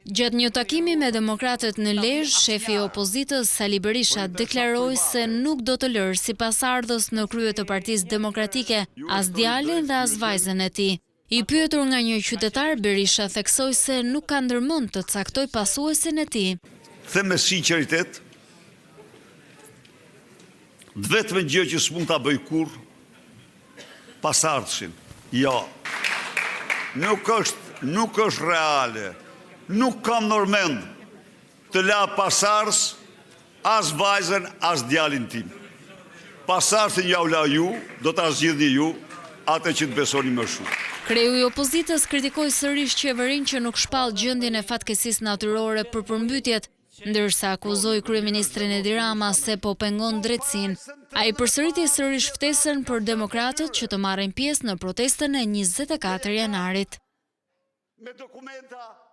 Gjatë një takimi me demokratët në Lezhë, shefi i opozitës Sali Berisha deklaroi se nuk do të lërë si pasardhës në krye të Partisë Demokratike as djalin dhe as vajzën e tij. I pyetur nga një qytetar, Berisha theksoi se nuk ka ndërmend të caktoj pasuesin e tij. Them me sinqeritet, vetëm gjë që s'mund ta bëj kurrë pasardhësin. Jo. Nuk është reale. Nuk kam nërmend të la pasardhës as vajzën as djalin tim. Pasardhësin ja u la ju, do ta zgjidhni ju, atë që të besoni më shumë. Kreu i opozitës kritikoi sërish qeverinë që nuk shpall gjendjen e fatkeqësisë natyrore për përmbytjet, ndërsa akuzoi kryeministrin Edi Rama se po pengon drejtësinë. Ai përsëriti sërish ftesën për demokratët që të marrin pjesë në protestën e 24 janarit. Me dokumenta